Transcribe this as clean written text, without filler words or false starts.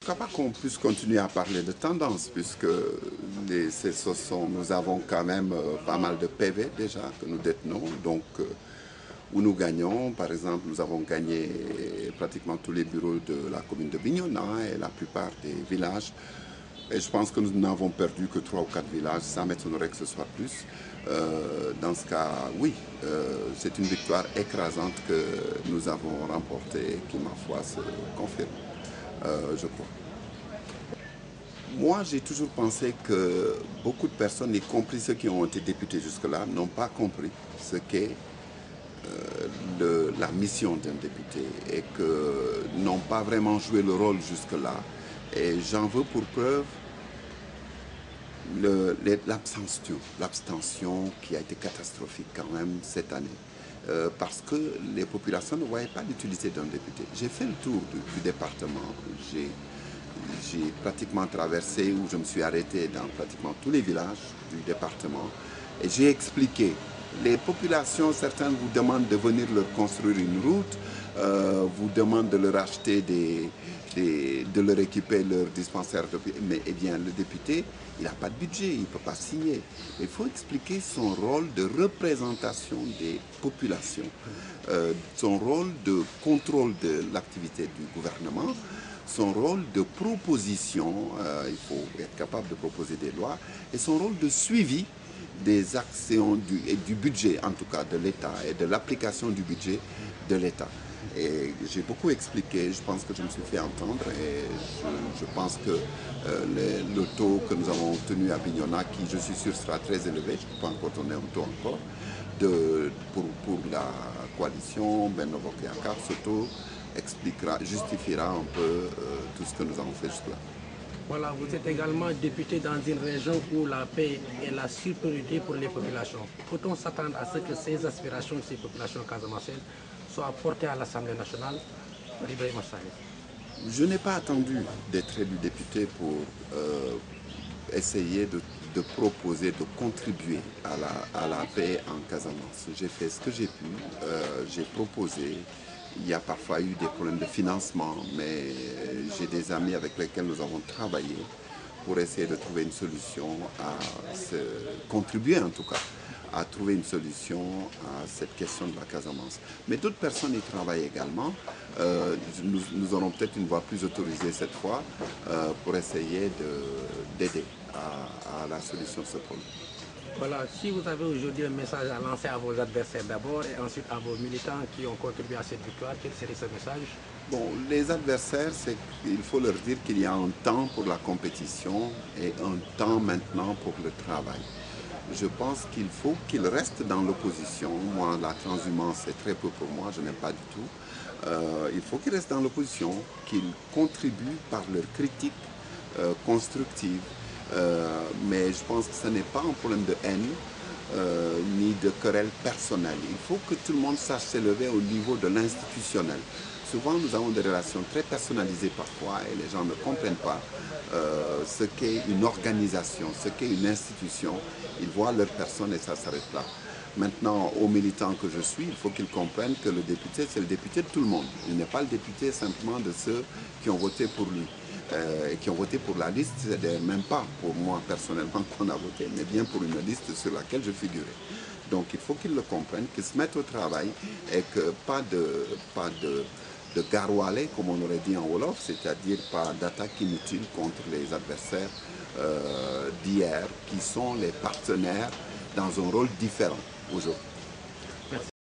Pourquoi pas qu'on puisse continuer à parler de tendance, puisque nous avons quand même pas mal de PV déjà que nous détenons, donc où nous gagnons. Par exemple, nous avons gagné pratiquement tous les bureaux de la commune de Bignona et la plupart des villages. Et je pense que nous n'avons perdu que 3 ou 4 villages, ça m'étonnerait que ce soit plus. Dans ce cas, oui, c'est une victoire écrasante que nous avons remportée, qui, ma foi, se confirme, je crois. Moi, j'ai toujours pensé que beaucoup de personnes, y compris ceux qui ont été députés jusque-là, n'ont pas compris ce qu'est la mission d'un député et que n'ont pas vraiment joué le rôle jusque-là. Et j'en veux pour preuve l'abstention qui a été catastrophique quand même cette année. Parce que les populations ne voyaient pas l'utilité d'un député. J'ai fait le tour du département, j'ai pratiquement traversé, où je me suis arrêté dans pratiquement tous les villages du département, et j'ai expliqué. Les populations, certaines vous demandent de venir leur construire une route, vous demandent de leur acheter de leur équiper leur dispensaire. Mais eh bien, le député, il n'a pas de budget, il ne peut pas signer. Il faut expliquer son rôle de représentation des populations, son rôle de contrôle de l'activité du gouvernement, son rôle de proposition, il faut être capable de proposer des lois, et son rôle de suivi des actions et du budget, en tout cas de l'État, et de l'application du budget de l'État. Et j'ai beaucoup expliqué, je pense que je me suis fait entendre, et je pense que le taux que nous avons obtenu à Bignona, qui je suis sûr sera très élevé, je ne peux pas encore donner un taux encore, pour la coalition Benno Bokk Yakaar, ce taux justifiera un peu tout ce que nous avons fait jusque-là. Voilà, vous êtes également député dans une région où la paix est la priorité pour les populations. Peut-on s'attendre à ce que ces aspirations de ces populations casamançaises soient portées à l'Assemblée nationale par Ibrahima Sagna? Je n'ai pas attendu d'être élu député pour essayer de proposer, de contribuer à la paix en Casamance. J'ai fait ce que j'ai pu, j'ai proposé. Il y a parfois eu des problèmes de financement, mais j'ai des amis avec lesquels nous avons travaillé pour essayer de trouver une solution, contribuer en tout cas, à trouver une solution à cette question de la Casamance. Mais d'autres personnes y travaillent également. Nous aurons peut-être une voix plus autorisée cette fois pour essayer d'aider à la solution de ce problème. Voilà, si vous avez aujourd'hui un message à lancer à vos adversaires d'abord et ensuite à vos militants qui ont contribué à cette victoire, quel serait ce message? Bon, les adversaires, il faut leur dire qu'il y a un temps pour la compétition et un temps maintenant pour le travail. Je pense qu'il faut qu'ils restent dans l'opposition. Moi, la transhumance, c'est très peu pour moi, je n'aime pas du tout. Il faut qu'ils restent dans l'opposition, qu'ils contribuent par leur critique constructive. Mais je pense que ce n'est pas un problème de haine ni de querelle personnelle. Il faut que tout le monde sache s'élever au niveau de l'institutionnel. Souvent, nous avons des relations très personnalisées parfois et les gens ne comprennent pas ce qu'est une organisation, ce qu'est une institution. Ils voient leur personne et ça s'arrête là. Maintenant, aux militants que je suis, il faut qu'ils comprennent que le député, c'est le député de tout le monde. Il n'est pas le député simplement de ceux qui ont voté pour lui. Et qui ont voté pour la liste, c'est même pas pour moi personnellement qu'on a voté, mais bien pour une liste sur laquelle je figurais. Donc il faut qu'ils le comprennent, qu'ils se mettent au travail et que pas de garoualer, comme on aurait dit en Wolof, c'est-à-dire pas d'attaque inutile contre les adversaires d'hier, qui sont les partenaires dans un rôle différent aujourd'hui.